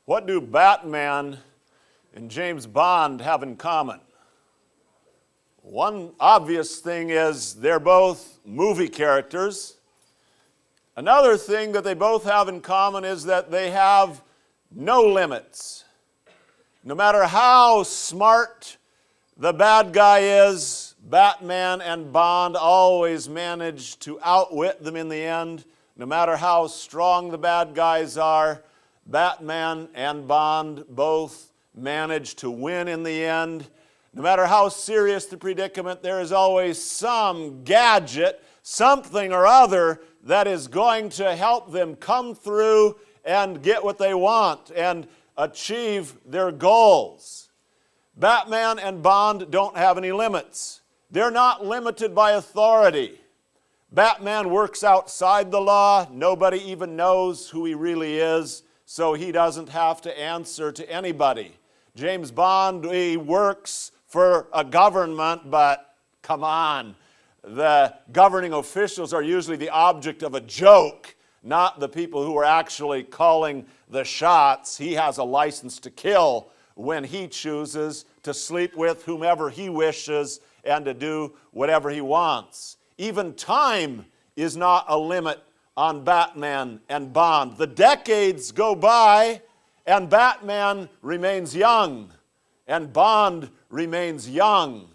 What do Batman and James Bond have in common? One obvious thing is they're both movie characters. Another thing that they both have in common is that they have no limits. No matter how smart the bad guy is, Batman and Bond always manage to outwit them in the end. No matter how strong the bad guys are, Batman and Bond both manage to win in the end. No matter how serious the predicament, there is always some gadget, something or other that is going to help them come through and get what they want and achieve their goals. Batman and Bond don't have any limits. They're not limited by authority. Batman works outside the law. Nobody even knows who he really is, so he doesn't have to answer to anybody. James Bond, he works for a government, but come on. The governing officials are usually the object of a joke, not the people who are actually calling the shots. He has a license to kill when he chooses, to sleep with whomever he wishes, and to do whatever he wants. Even time is not a limit on Batman and Bond. The decades go by, and Batman remains young, and Bond remains young.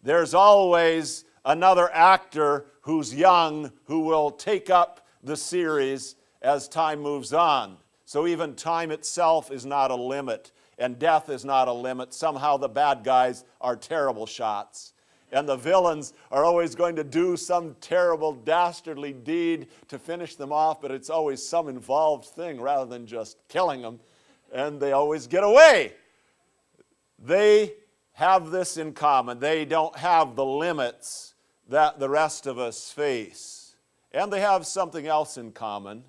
There's always another actor who's young who will take up the series as time moves on. So even time itself is not a limit, and death is not a limit. Somehow the bad guys are terrible shots, and the villains are always going to do some terrible, dastardly deed to finish them off, but it's always some involved thing rather than just killing them, and they always get away. They have this in common. They don't have the limits that the rest of us face. And they have something else in common.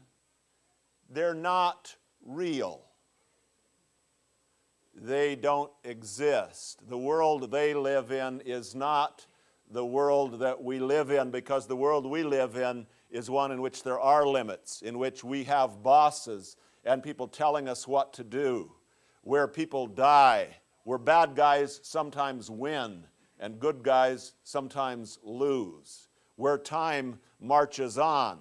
They're not real. They don't exist. The world they live in is not the world that we live in, because the world we live in is one in which there are limits, in which we have bosses and people telling us what to do, where people die, where bad guys sometimes win and good guys sometimes lose, where time marches on.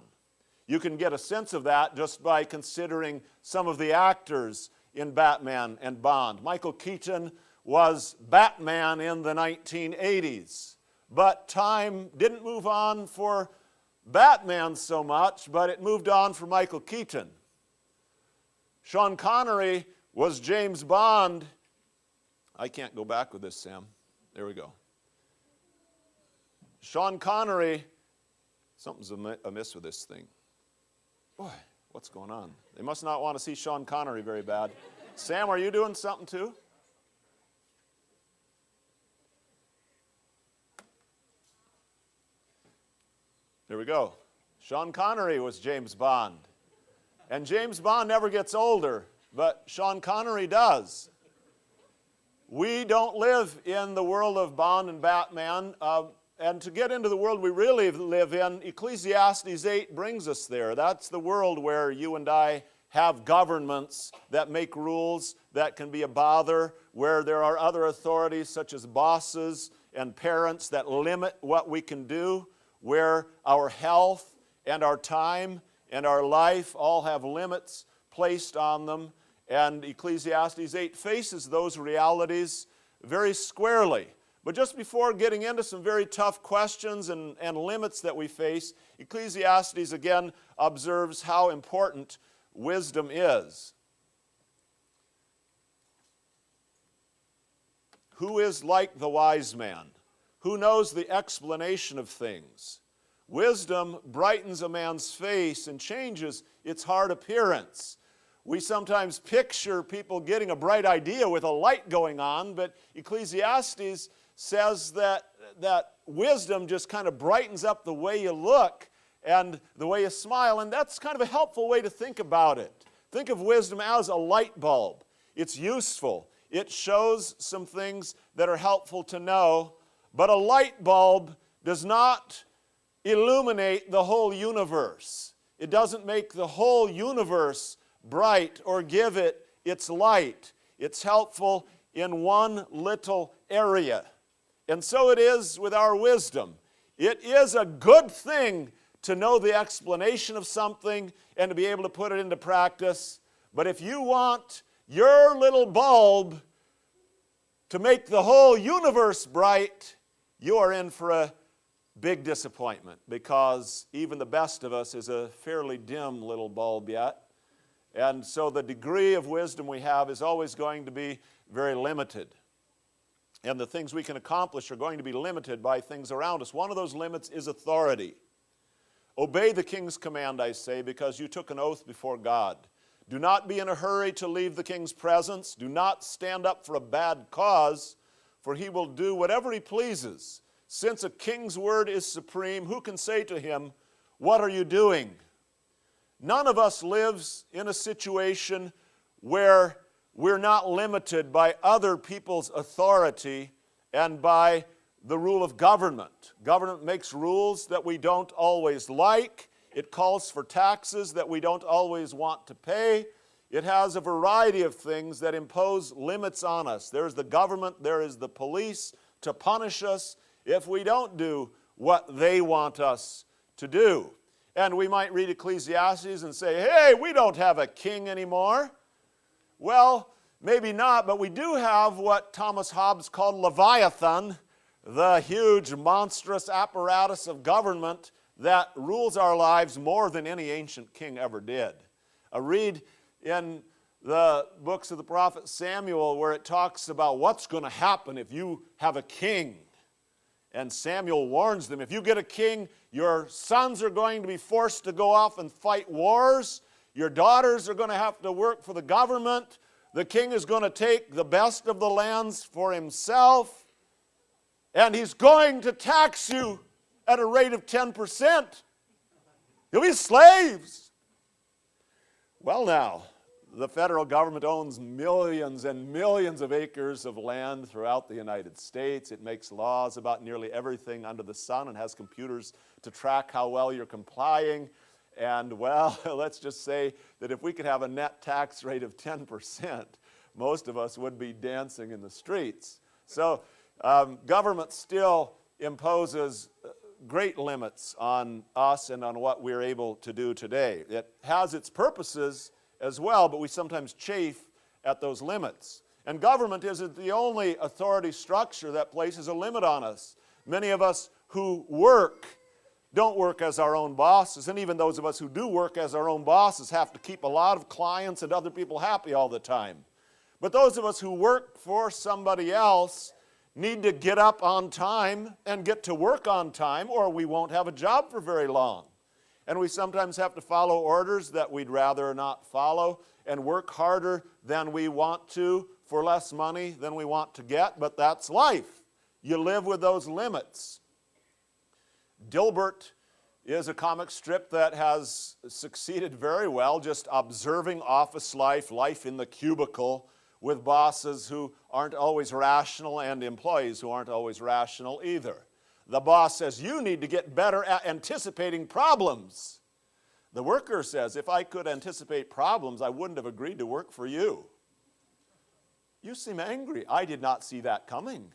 You can get a sense of that just by considering some of the actors in Batman and Bond. Michael Keaton was Batman in the 1980s, but time didn't move on for Batman so much, but it moved on for Michael Keaton. Sean Connery was James Bond. I can't go back with this, Sam. There we go. Sean Connery, something's amiss with this thing. Boy, what's going on? They must not want to see Sean Connery very bad. Sam, are you doing something too? There we go. Sean Connery was James Bond. And James Bond never gets older, but Sean Connery does. We don't live in the world of Bond and Batman. And to get into the world we really live in, Ecclesiastes 8 brings us there. That's the world where you and I have governments that make rules that can be a bother, where there are other authorities such as bosses and parents that limit what we can do, where our health and our time and our life all have limits placed on them. And Ecclesiastes 8 faces those realities very squarely. But just before getting into some very tough questions and limits that we face, Ecclesiastes again observes how important wisdom is. Who is like the wise man? Who knows the explanation of things? Wisdom brightens a man's face and changes its hard appearance. We sometimes picture people getting a bright idea with a light going on, but Ecclesiastes says that wisdom just kind of brightens up the way you look and the way you smile, and that's kind of a helpful way to think about it. Think of wisdom as a light bulb. It's useful. It shows some things that are helpful to know, but a light bulb does not illuminate the whole universe. It doesn't make the whole universe bright or give it it's light, it's helpful in one little area. And so it is with our wisdom. It is a good thing to know the explanation of something and to be able to put it into practice. But if you want your little bulb to make the whole universe bright, you are in for a big disappointment, because even the best of us is a fairly dim little bulb yet. And so the degree of wisdom we have is always going to be very limited. And the things we can accomplish are going to be limited by things around us. One of those limits is authority. Obey the king's command, I say, because you took an oath before God. Do not be in a hurry to leave the king's presence. Do not stand up for a bad cause, for he will do whatever he pleases. Since a king's word is supreme, who can say to him, "What are you doing?" None of us lives in a situation where we're not limited by other people's authority and by the rule of government. Government makes rules that we don't always like. It calls for taxes that we don't always want to pay. It has a variety of things that impose limits on us. There's the government, there is the police to punish us if we don't do what they want us to do. And we might read Ecclesiastes and say, hey, we don't have a king anymore. Well, maybe not, but we do have what Thomas Hobbes called Leviathan, the huge, monstrous apparatus of government that rules our lives more than any ancient king ever did. Read in the books of the prophet Samuel where it talks about what's going to happen if you have a king. And Samuel warns them, if you get a king, your sons are going to be forced to go off and fight wars. Your daughters are going to have to work for the government. The king is going to take the best of the lands for himself. And he's going to tax you at a rate of 10%. You'll be slaves. Well now, the federal government owns millions and millions of acres of land throughout the United States. It makes laws about nearly everything under the sun and has computers to track how well you're complying. And well, let's just say that if we could have a net tax rate of 10%, most of us would be dancing in the streets. So government still imposes great limits on us and on what we're able to do today. It has its purposes as well, but we sometimes chafe at those limits. And government isn't the only authority structure that places a limit on us. Many of us who work don't work as our own bosses, and even those of us who do work as our own bosses have to keep a lot of clients and other people happy all the time. But those of us who work for somebody else need to get up on time and get to work on time, or we won't have a job for very long. And we sometimes have to follow orders that we'd rather not follow and work harder than we want to for less money than we want to get, but that's life. You live with those limits. Dilbert is a comic strip that has succeeded very well, just observing office life, life in the cubicle, with bosses who aren't always rational and employees who aren't always rational either. The boss says, you need to get better at anticipating problems. The worker says, if I could anticipate problems, I wouldn't have agreed to work for you. You seem angry. I did not see that coming.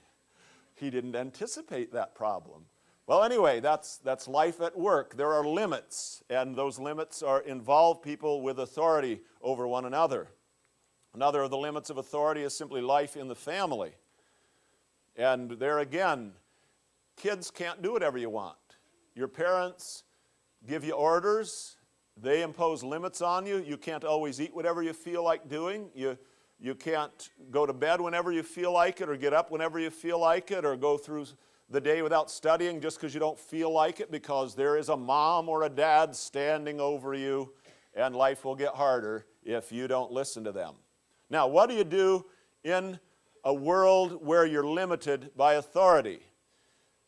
He didn't anticipate that problem. Well, anyway, that's life at work. There are limits, and those limits involve people with authority over one another. Another of the limits of authority is simply life in the family. And there again, kids can't do whatever you want. Your parents give you orders. They impose limits on you. You can't always eat whatever you feel like doing. You can't go to bed whenever you feel like it, or get up whenever you feel like it, or go through the day without studying just because you don't feel like it, because there is a mom or a dad standing over you, and life will get harder if you don't listen to them. Now, what do you do in a world where you're limited by authority?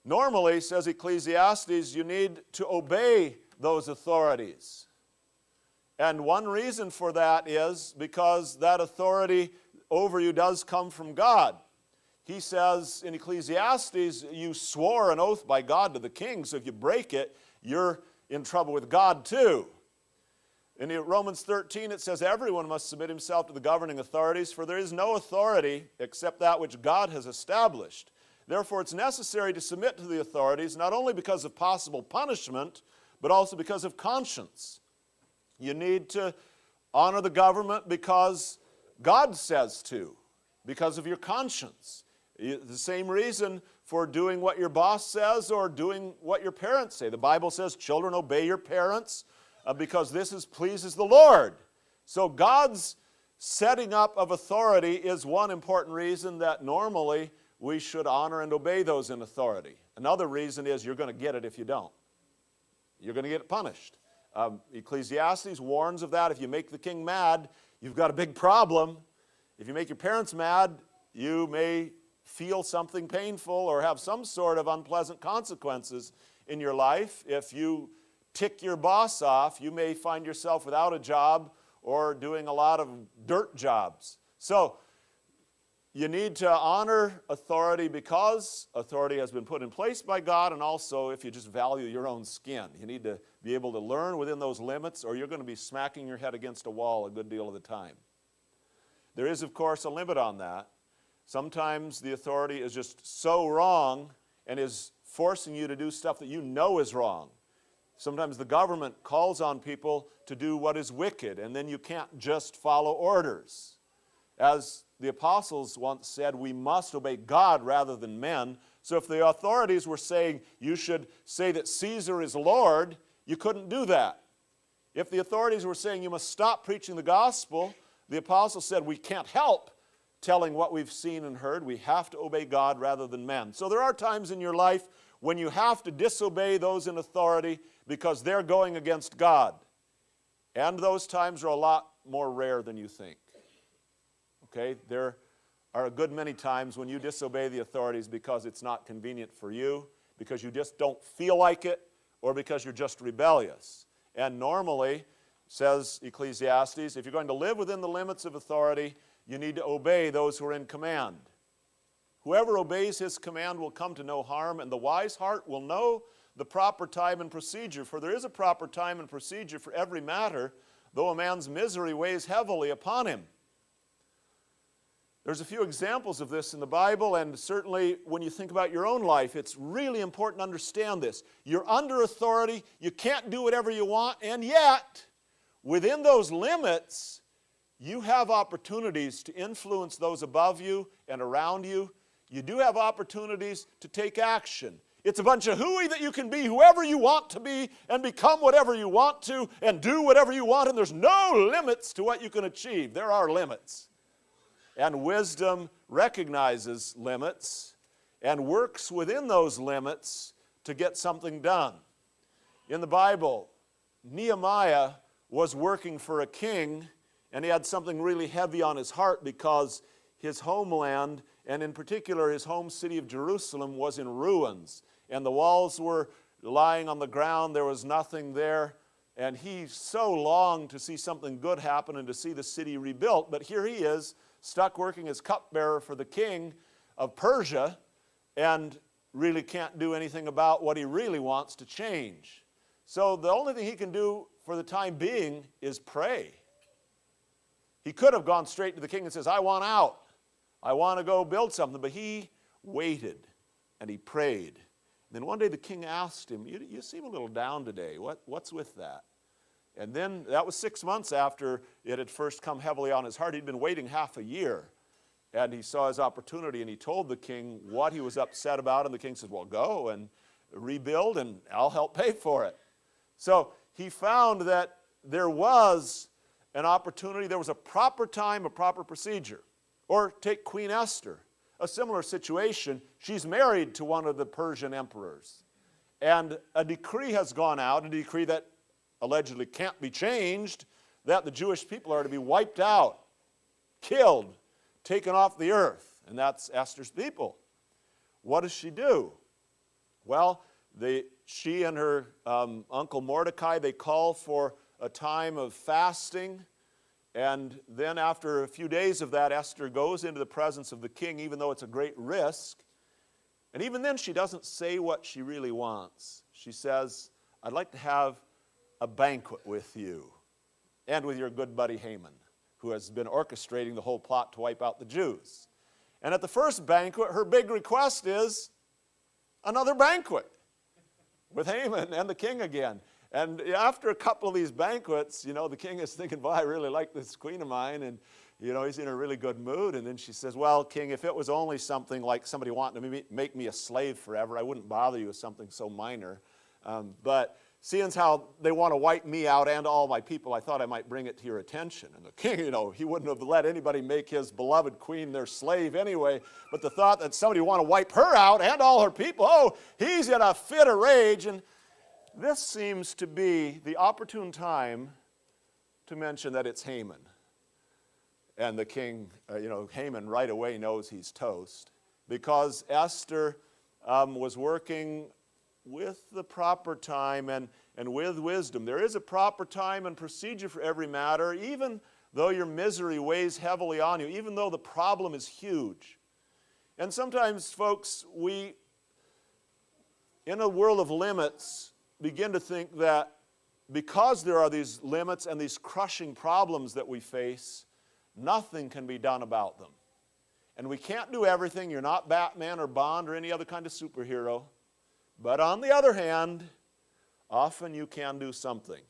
Normally, says Ecclesiastes, you need to obey those authorities. And one reason for that is because that authority over you does come from God. He says in Ecclesiastes, you swore an oath by God to the king, so if you break it, you're in trouble with God too. In Romans 13, it says, everyone must submit himself to the governing authorities, for there is no authority except that which God has established. Therefore, it's necessary to submit to the authorities, not only because of possible punishment, but also because of conscience. You need to honor the government because God says to, because of your conscience. The same reason for doing what your boss says or doing what your parents say. The Bible says, children, obey your parents because this pleases the Lord. So God's setting up of authority is one important reason that normally we should honor and obey those in authority. Another reason is you're going to get it if you don't. You're going to get punished. Ecclesiastes warns of that. If you make the king mad, you've got a big problem. If you make your parents mad, you may feel something painful or have some sort of unpleasant consequences in your life. If you tick your boss off, you may find yourself without a job or doing a lot of dirt jobs. So you need to honor authority because authority has been put in place by God, and also if you just value your own skin. You need to be able to learn within those limits, or you're going to be smacking your head against a wall a good deal of the time. There is, of course, a limit on that. Sometimes the authority is just so wrong and is forcing you to do stuff that you know is wrong. Sometimes the government calls on people to do what is wicked, and then you can't just follow orders. As the apostles once said, we must obey God rather than men. So if the authorities were saying you should say that Caesar is Lord, you couldn't do that. If the authorities were saying you must stop preaching the gospel, the apostles said we can't help telling what we've seen and heard. We have to obey God rather than men. So there are times in your life when you have to disobey those in authority because they're going against God. And those times are a lot more rare than you think. Okay? There are a good many times when you disobey the authorities because it's not convenient for you, because you just don't feel like it, or because you're just rebellious. And normally, says Ecclesiastes, if you're going to live within the limits of authority, you need to obey those who are in command. Whoever obeys his command will come to no harm, and the wise heart will know the proper time and procedure. For there is a proper time and procedure for every matter, though a man's misery weighs heavily upon him. There's a few examples of this in the Bible, and certainly when you think about your own life, it's really important to understand this. You're under authority, you can't do whatever you want, and yet, within those limits, you have opportunities to influence those above you and around you. You do have opportunities to take action. It's a bunch of hooey that you can be whoever you want to be and become whatever you want to and do whatever you want, and there's no limits to what you can achieve. There are limits. And wisdom recognizes limits and works within those limits to get something done. In the Bible, Nehemiah was working for a king, and he had something really heavy on his heart because his homeland, and in particular his home city of Jerusalem, was in ruins. And the walls were lying on the ground. There was nothing there. And he so longed to see something good happen and to see the city rebuilt. But here he is, stuck working as cupbearer for the king of Persia, and really can't do anything about what he really wants to change. So the only thing he can do for the time being is pray. He could have gone straight to the king and says, I want out. I want to go build something. But he waited and he prayed. And then one day the king asked him, you seem a little down today. What's with that? And then that was 6 months after it had first come heavily on his heart. He'd been waiting half a year. And he saw his opportunity and he told the king what he was upset about. And the king said, well, go and rebuild and I'll help pay for it. So he found that there was an opportunity, there was a proper time, a proper procedure. Or take Queen Esther, a similar situation. She's married to one of the Persian emperors. And a decree has gone out, a decree that allegedly can't be changed, that the Jewish people are to be wiped out, killed, taken off the earth. And that's Esther's people. What does she do? Well, she and her uncle Mordecai, they call for a time of fasting. And then after a few days of that, Esther goes into the presence of the king, even though it's a great risk. And even then, she doesn't say what she really wants. She says, I'd like to have a banquet with you. and with your good buddy Haman, who has been orchestrating the whole plot to wipe out the Jews. And at the first banquet, her big request is another banquet with Haman and the king again. And after a couple of these banquets, the king is thinking, well, I really like this queen of mine, and, he's in a really good mood. And then she says, well, king, if it was only something like somebody wanting to make me a slave forever, I wouldn't bother you with something so minor. But seeing as how they want to wipe me out and all my people, I thought I might bring it to your attention. And the king, he wouldn't have let anybody make his beloved queen their slave anyway. But the thought that somebody would want to wipe her out and all her people, he's in a fit of rage. And this seems to be the opportune time to mention that it's Haman. And the king, Haman right away knows he's toast, because Esther was working with the proper time and with wisdom. There is a proper time and procedure for every matter, even though your misery weighs heavily on you, even though the problem is huge. And sometimes, folks, we, in a world of limits, begin to think that because there are these limits and these crushing problems that we face, nothing can be done about them. And we can't do everything. You're not Batman or Bond or any other kind of superhero. But on the other hand, often you can do something.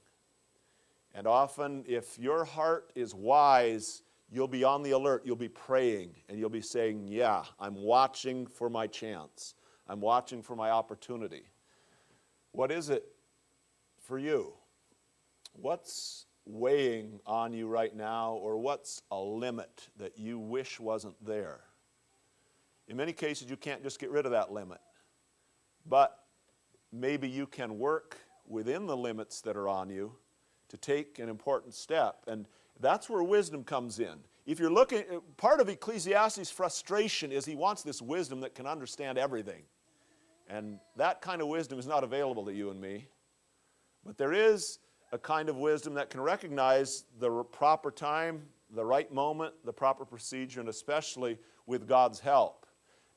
And often, if your heart is wise, you'll be on the alert. You'll be praying, and you'll be saying, yeah, I'm watching for my chance. I'm watching for my opportunity. What is it for you? What's weighing on you right now, or what's a limit that you wish wasn't there? In many cases, you can't just get rid of that limit. But maybe you can work within the limits that are on you to take an important step. And that's where wisdom comes in. If you're looking, part of Ecclesiastes' frustration is he wants this wisdom that can understand everything. And that kind of wisdom is not available to you and me. But there is a kind of wisdom that can recognize the proper time, the right moment, the proper procedure, and especially with God's help.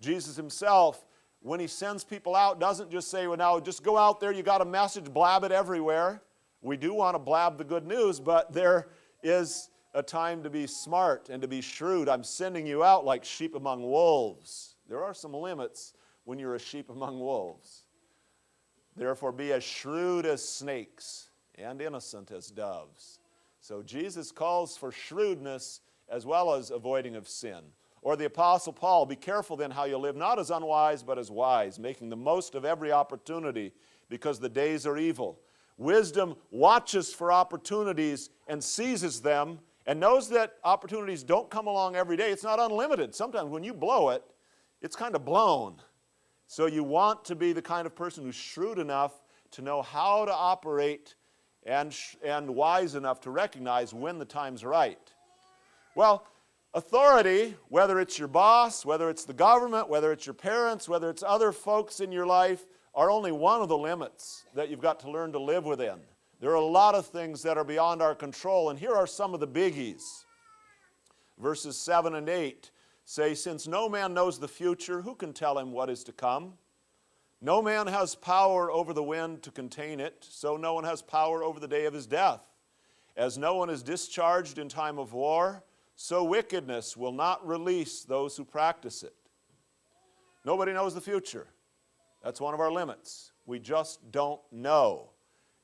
Jesus himself, when he sends people out, doesn't just say, well, now just go out there, you got a message, blab it everywhere. We do want to blab the good news, but there is a time to be smart and to be shrewd. I'm sending you out like sheep among wolves. There are some limits when you're a sheep among wolves. Therefore, be as shrewd as snakes and innocent as doves. So Jesus calls for shrewdness as well as avoiding of sin. Or the Apostle Paul, be careful then how you live, not as unwise, but as wise, making the most of every opportunity, because the days are evil. Wisdom watches for opportunities and seizes them, and knows that opportunities don't come along every day. It's not unlimited. Sometimes when you blow it, it's kind of blown. So you want to be the kind of person who's shrewd enough to know how to operate and wise enough to recognize when the time's right. Well, authority, whether it's your boss, whether it's the government, whether it's your parents, whether it's other folks in your life, are only one of the limits that you've got to learn to live within. There are a lot of things that are beyond our control, and here are some of the biggies. Verses 7 and 8 say, since no man knows the future, who can tell him what is to come? No man has power over the wind to contain it, so no one has power over the day of his death. As no one is discharged in time of war, so wickedness will not release those who practice it. Nobody knows the future. That's one of our limits. We just don't know.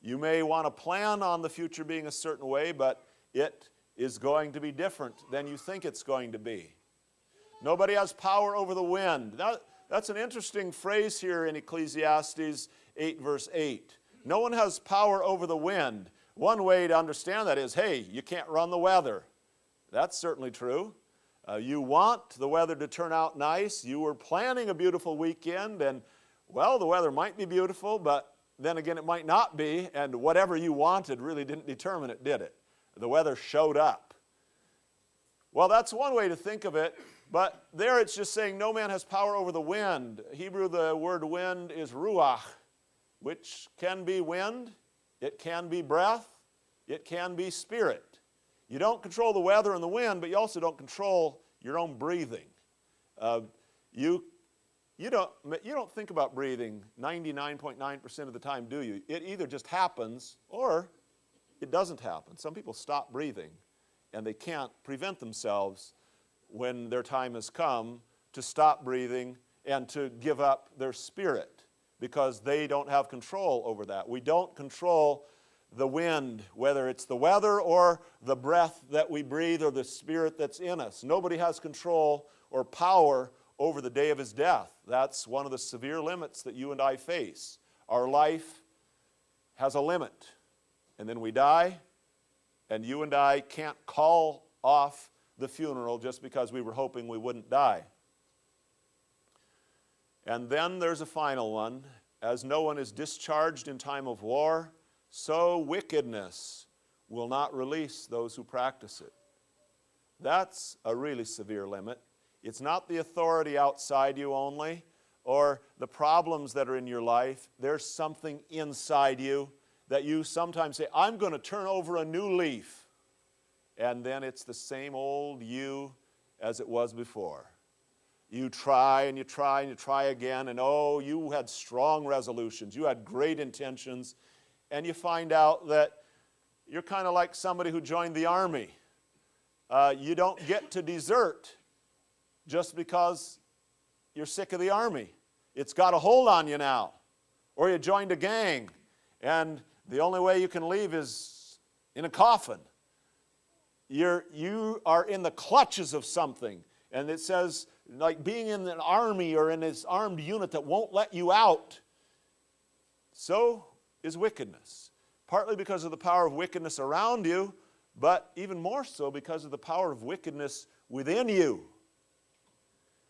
You may want to plan on the future being a certain way, but it is going to be different than you think it's going to be. Nobody has power over the wind. That's an interesting phrase here in Ecclesiastes 8, verse 8. No one has power over the wind. One way to understand that is, hey, you can't run the weather. That's certainly true. You want the weather to turn out nice. You were planning a beautiful weekend, and, well, the weather might be beautiful, but then again it might not be, and whatever you wanted really didn't determine it, did it? The weather showed up. Well, that's one way to think of it, but there it's just saying no man has power over the wind. Hebrew, the word wind is ruach, which can be wind, it can be breath, it can be spirit. You don't control the weather and the wind, but you also don't control your own breathing. You don't think about breathing 99.9% of the time, do you? It either just happens or it doesn't happen. Some people stop breathing, and they can't prevent themselves when their time has come to stop breathing and to give up their spirit because they don't have control over that. We don't control the wind, whether it's the weather or the breath that we breathe or the spirit that's in us. Nobody has control or power over the day of his death. That's one of the severe limits that you and I face. Our life has a limit, and then we die, and you and I can't call off the funeral just because we were hoping we wouldn't die. And then there's a final one. As no one is discharged in time of war, so wickedness will not release those who practice it. That's a really severe limit. It's not the authority outside you only, or the problems that are in your life. There's something inside you that you sometimes say, I'm going to turn over a new leaf. And then it's the same old you as it was before. You try and you try and you try again, and oh, you had strong resolutions. You had great intentions. And you find out that you're kind of like somebody who joined the army. You don't get to desert just because you're sick of the army. It's got a hold on you now. Or you joined a gang, and the only way you can leave is in a coffin. You are in the clutches of something. And it says, like being in an army or in this armed unit that won't let you out. So is wickedness. Partly because of the power of wickedness around you, but even more so because of the power of wickedness within you.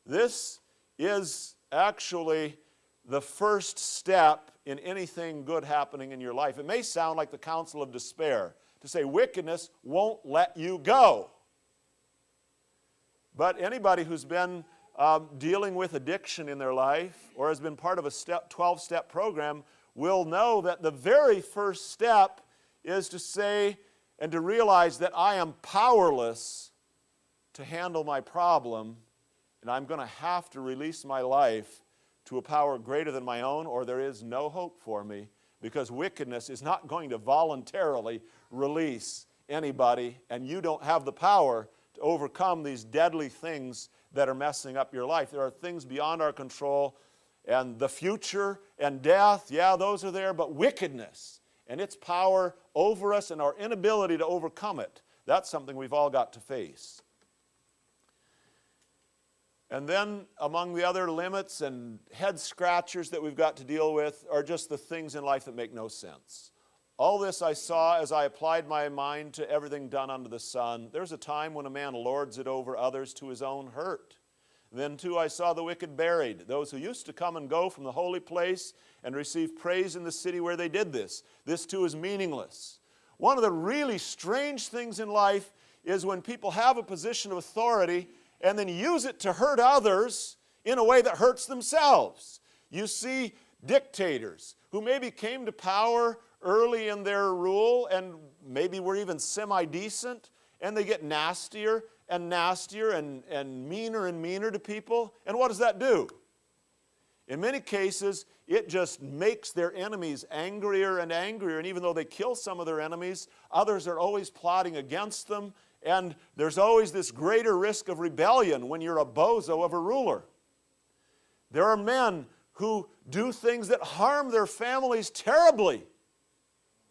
This is actually the first step in anything good happening in your life. It may sound like the counsel of despair to say wickedness won't let you go. But anybody who's been dealing with addiction in their life or has been part of a 12-step program will know that the very first step is to say and to realize that I am powerless to handle my problem, and I'm going to have to release my life to a power greater than my own, or there is no hope for me, because wickedness is not going to voluntarily release anybody, and you don't have the power to overcome these deadly things that are messing up your life. There are things beyond our control, and the future and death, yeah, those are there, but wickedness and its power over us and our inability to overcome it, that's something we've all got to face. And then among the other limits and head scratchers that we've got to deal with are just the things in life that make no sense. All this I saw as I applied my mind to everything done under the sun. There's a time when a man lords it over others to his own hurt. Then too I saw the wicked buried, those who used to come and go from the holy place and receive praise in the city where they did this. This too is meaningless. One of the really strange things in life is when people have a position of authority and then use it to hurt others in a way that hurts themselves. You see dictators who maybe came to power early in their rule and maybe were even semi-decent, and they get nastier and nastier and meaner to people. And what does that do? In many cases, it just makes their enemies angrier and angrier, and even though they kill some of their enemies, others are always plotting against them, and there's always this greater risk of rebellion when you're a bozo of a ruler. There are men who do things that harm their families terribly,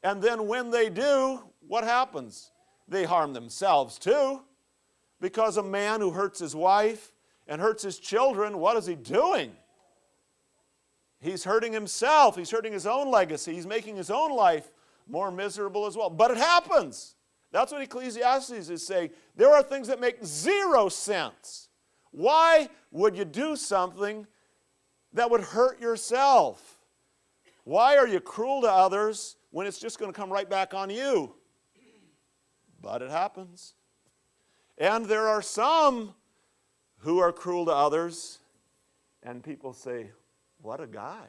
and then when they do, what happens? They harm themselves too, because a man who hurts his wife and hurts his children, what is he doing? He's hurting himself. He's hurting his own legacy. He's making his own life more miserable as well. But it happens. That's what Ecclesiastes is saying. There are things that make zero sense. Why would you do something that would hurt yourself? Why are you cruel to others when it's just going to come right back on you? But it happens. And there are some who are cruel to others, and people say, what a guy.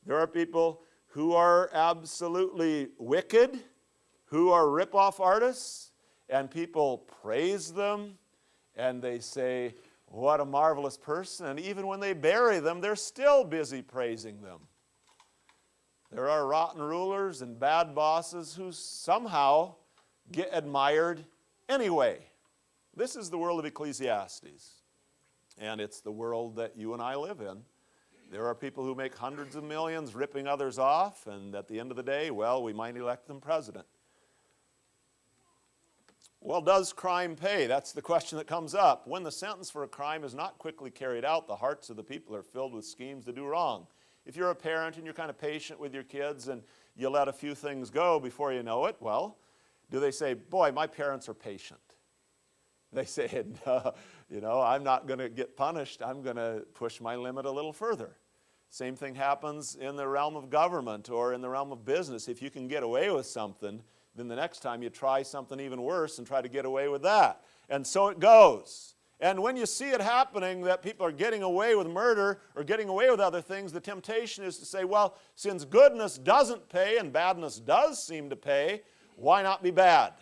There are people who are absolutely wicked, who are rip-off artists, and people praise them, and they say, what a marvelous person. And even when they bury them, they're still busy praising them. There are rotten rulers and bad bosses who somehow get admired anyway. This is the world of Ecclesiastes, and it's the world that you and I live in. There are people who make hundreds of millions ripping others off, and at the end of the day, well, we might elect them president. Well, does crime pay? That's the question that comes up. When the sentence for a crime is not quickly carried out, the hearts of the people are filled with schemes to do wrong. If you're a parent and you're kind of patient with your kids and you let a few things go before you know it, well, do they say, boy, my parents are patient? They say, no, I'm not going to get punished. I'm going to push my limit a little further. Same thing happens in the realm of government or in the realm of business. If you can get away with something, then the next time you try something even worse and try to get away with that. And so it goes. And when you see it happening, that people are getting away with murder or getting away with other things, the temptation is to say, well, since goodness doesn't pay and badness does seem to pay, why not be bad?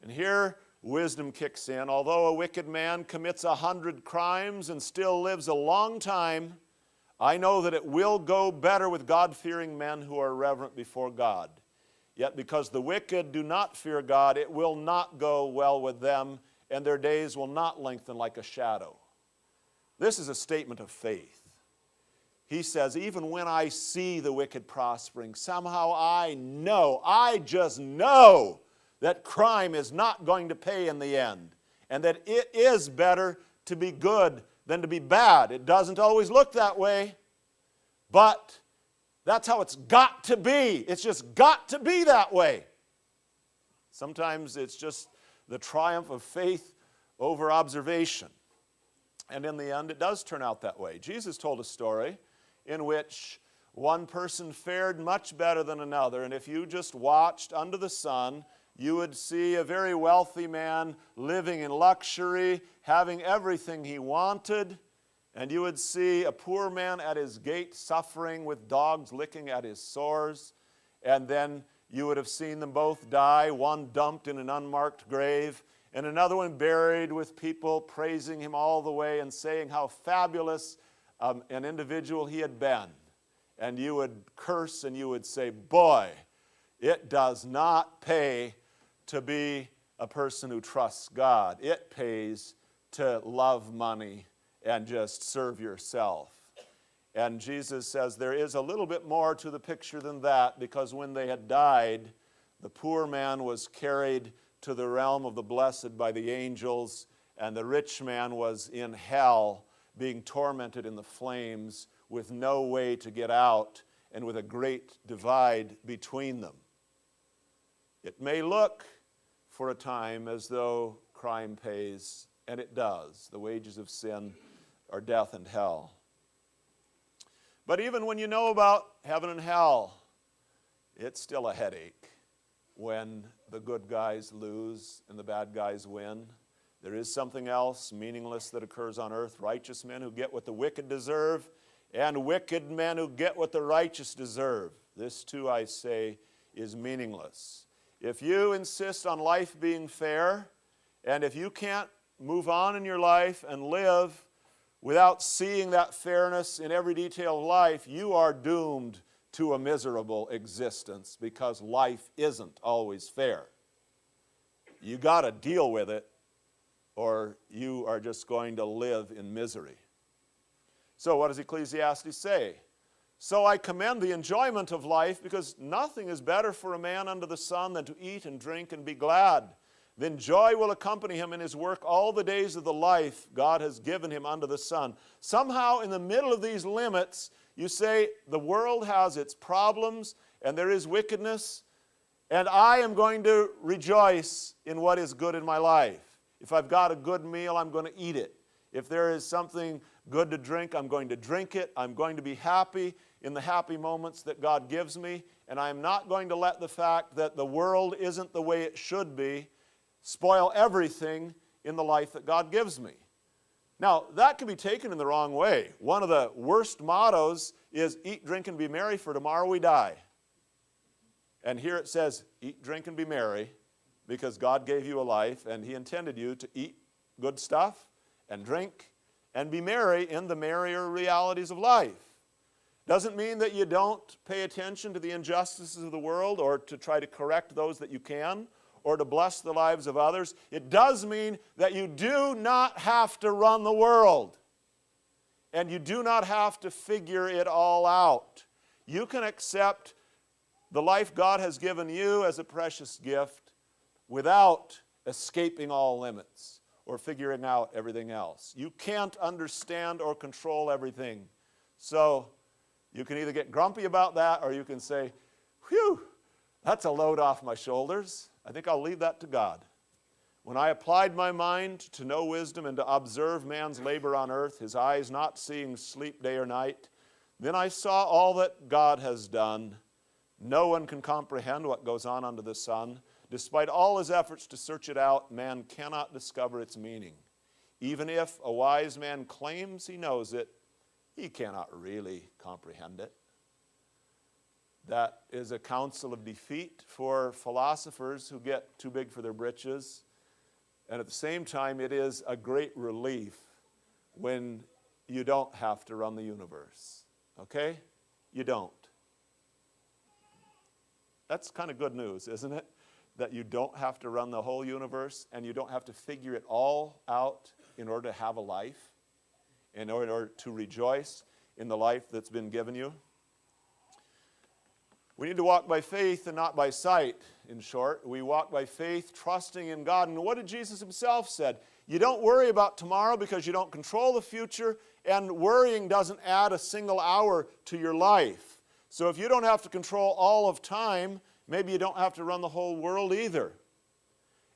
And here, wisdom kicks in. Although a wicked man commits 100 crimes and still lives a long time, I know that it will go better with God-fearing men who are reverent before God. Yet because the wicked do not fear God, it will not go well with them, and their days will not lengthen like a shadow. This is a statement of faith. He says, even when I see the wicked prospering, somehow I just know that crime is not going to pay in the end, and that it is better to be good than to be bad. It doesn't always look that way, but that's how it's got to be. It's just got to be that way. Sometimes it's just the triumph of faith over observation. And in the end, it does turn out that way. Jesus told a story in which one person fared much better than another. And if you just watched under the sun, you would see a very wealthy man living in luxury, having everything he wanted. And you would see a poor man at his gate suffering with dogs licking at his sores. And then you would have seen them both die, one dumped in an unmarked grave, and another one buried with people praising him all the way and saying how fabulous an individual he had been. And you would curse and you would say, boy, it does not pay to be a person who trusts God. It pays to love money and just serve yourself. And Jesus says there is a little bit more to the picture than that, because when they had died, the poor man was carried to the realm of the blessed by the angels, and the rich man was in hell, being tormented in the flames with no way to get out and with a great divide between them. It may look for a time as though crime pays, and it does. The wages of sin are death and hell. But even when you know about heaven and hell, it's still a headache when the good guys lose and the bad guys win. There is something else meaningless that occurs on earth. Righteous men who get what the wicked deserve, and wicked men who get what the righteous deserve. This too, I say, is meaningless. If you insist on life being fair, and if you can't move on in your life and live without seeing that fairness in every detail of life, you are doomed to a miserable existence, because life isn't always fair. You got to deal with it, or you are just going to live in misery. So what does Ecclesiastes say? So I commend the enjoyment of life, because nothing is better for a man under the sun than to eat and drink and be glad. Then joy will accompany him in his work all the days of the life God has given him under the sun. Somehow in the middle of these limits, you say the world has its problems and there is wickedness, and I am going to rejoice in what is good in my life. If I've got a good meal, I'm going to eat it. If there is something good to drink, I'm going to drink it. I'm going to be happy in the happy moments that God gives me, and I'm not going to let the fact that the world isn't the way it should be spoil everything in the life that God gives me. Now, that can be taken in the wrong way. One of the worst mottos is eat, drink, and be merry, for tomorrow we die. And here it says, eat, drink, and be merry, because God gave you a life, and He intended you to eat good stuff and drink and be merry in the merrier realities of life. Doesn't mean that you don't pay attention to the injustices of the world or to try to correct those that you can or to bless the lives of others. It does mean that you do not have to run the world and you do not have to figure it all out. You can accept the life God has given you as a precious gift without escaping all limits or figuring out everything else. You can't understand or control everything. So you can either get grumpy about that or you can say, whew, that's a load off my shoulders. I think I'll leave that to God. When I applied my mind to know wisdom and to observe man's labor on earth, his eyes not seeing sleep day or night, then I saw all that God has done. No one can comprehend what goes on under the sun. Despite all his efforts to search it out, man cannot discover its meaning. Even if a wise man claims he knows it, he cannot really comprehend it. That is a counsel of defeat for philosophers who get too big for their britches. And at the same time, it is a great relief when you don't have to run the universe. Okay? You don't. That's kind of good news, isn't it? That you don't have to run the whole universe and you don't have to figure it all out in order to have a life, in order to rejoice in the life that's been given you. We need to walk by faith and not by sight, in short. We walk by faith, trusting in God. And what did Jesus himself said? You don't worry about tomorrow because you don't control the future, and worrying doesn't add a single hour to your life. So if you don't have to control all of time, maybe you don't have to run the whole world either.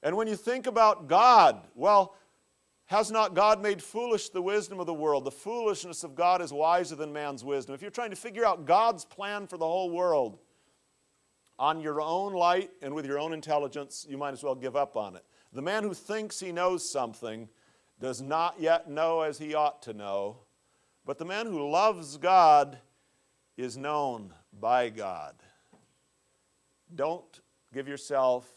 And when you think about God, well, has not God made foolish the wisdom of the world? The foolishness of God is wiser than man's wisdom. If you're trying to figure out God's plan for the whole world on your own light and with your own intelligence, you might as well give up on it. The man who thinks he knows something does not yet know as he ought to know, but the man who loves God is known by God. Don't give yourself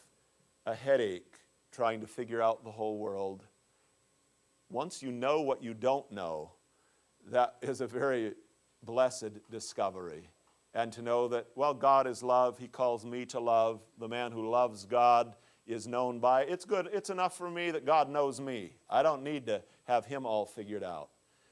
a headache trying to figure out the whole world. Once you know what you don't know, that is a very blessed discovery. And to know that, well, God is love. He calls me to love. The man who loves God is known by. It's good. It's enough for me that God knows me. I don't need to have him all figured out.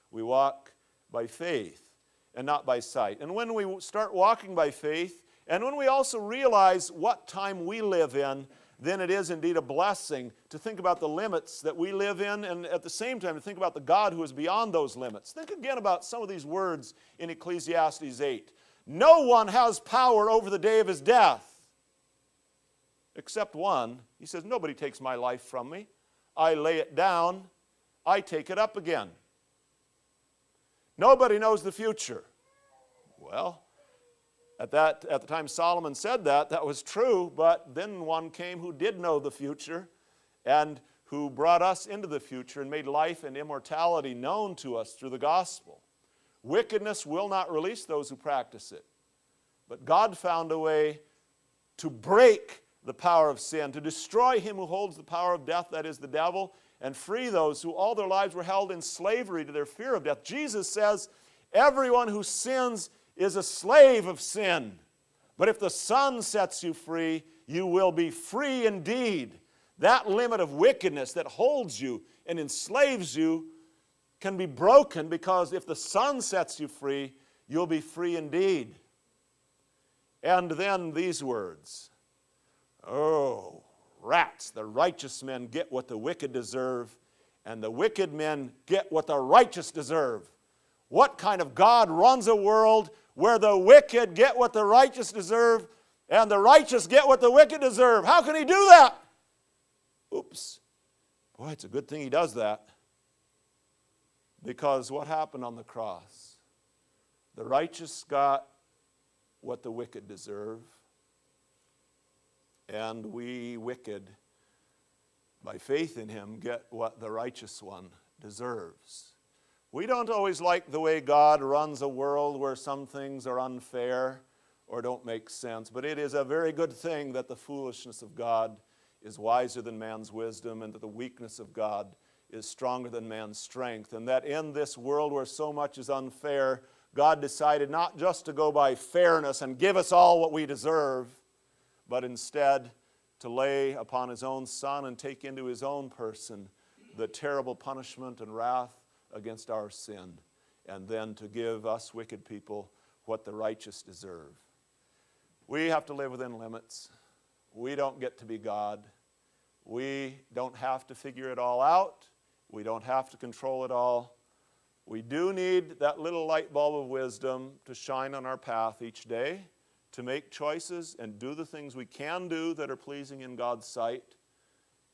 We walk by faith and not by sight. And when we start walking by faith, and when we also realize what time we live in, then it is indeed a blessing to think about the limits that we live in, and at the same time to think about the God who is beyond those limits. Think again about some of these words in Ecclesiastes 8. No one has power over the day of his death, except one. He says, nobody takes my life from me. I lay it down, I take it up again. Nobody knows the future. Well, at the time Solomon said that was true, but then one came who did know the future and who brought us into the future and made life and immortality known to us through the gospel. Wickedness will not release those who practice it. But God found a way to break the power of sin, to destroy him who holds the power of death, that is the devil, and free those who all their lives were held in slavery to their fear of death. Jesus says, everyone who sins is a slave of sin. But if the Son sets you free, you will be free indeed. That limit of wickedness that holds you and enslaves you can be broken, because if the Son sets you free, you'll be free indeed. And then these words, oh, rats, the righteous men get what the wicked deserve, and the wicked men get what the righteous deserve. What kind of God runs a world where the wicked get what the righteous deserve and the righteous get what the wicked deserve? How can he do that? Oops. Boy, it's a good thing he does that. Because what happened on the cross? The righteous got what the wicked deserve, and we wicked, by faith in him, get what the righteous one deserves. We don't always like the way God runs a world where some things are unfair or don't make sense, but it is a very good thing that the foolishness of God is wiser than man's wisdom, and that the weakness of God is stronger than man's strength, and that in this world where so much is unfair, God decided not just to go by fairness and give us all what we deserve, but instead to lay upon his own Son and take into his own person the terrible punishment and wrath against our sin, and then to give us wicked people what the righteous deserve. We have to live within limits. We don't get to be God. We don't have to figure it all out. We don't have to control it all. We do need that little light bulb of wisdom to shine on our path each day, to make choices and do the things we can do that are pleasing in God's sight,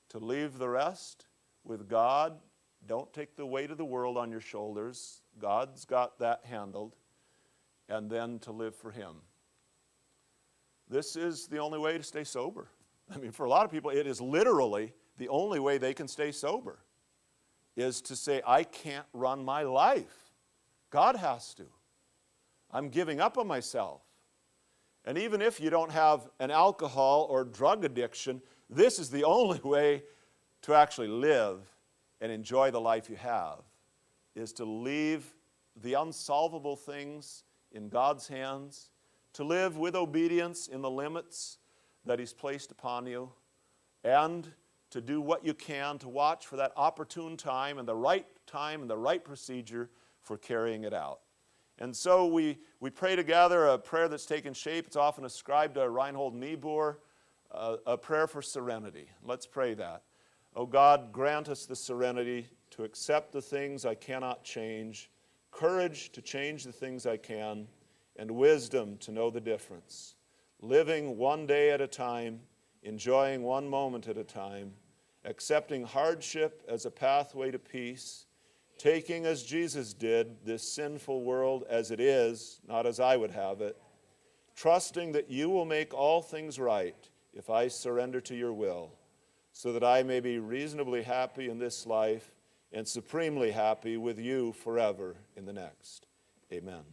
to leave the rest with God. Don't take the weight of the world on your shoulders. God's got that handled. And then to live for him. This is the only way to stay sober. I mean, for a lot of people, it is literally the only way they can stay sober, is to say, I can't run my life. God has to. I'm giving up on myself. And even if you don't have an alcohol or drug addiction, this is the only way to actually live and enjoy the life you have, is to leave the unsolvable things in God's hands, to live with obedience in the limits that he's placed upon you, and to do what you can to watch for that opportune time and the right procedure for carrying it out. And so we pray together a prayer that's taken shape. It's often ascribed to Reinhold Niebuhr, a prayer for serenity. Let's pray that. Oh God, grant us the serenity to accept the things I cannot change, courage to change the things I can, and wisdom to know the difference. Living one day at a time, enjoying one moment at a time, accepting hardship as a pathway to peace, taking as Jesus did this sinful world as it is, not as I would have it, trusting that you will make all things right if I surrender to your will, so that I may be reasonably happy in this life and supremely happy with you forever in the next. Amen.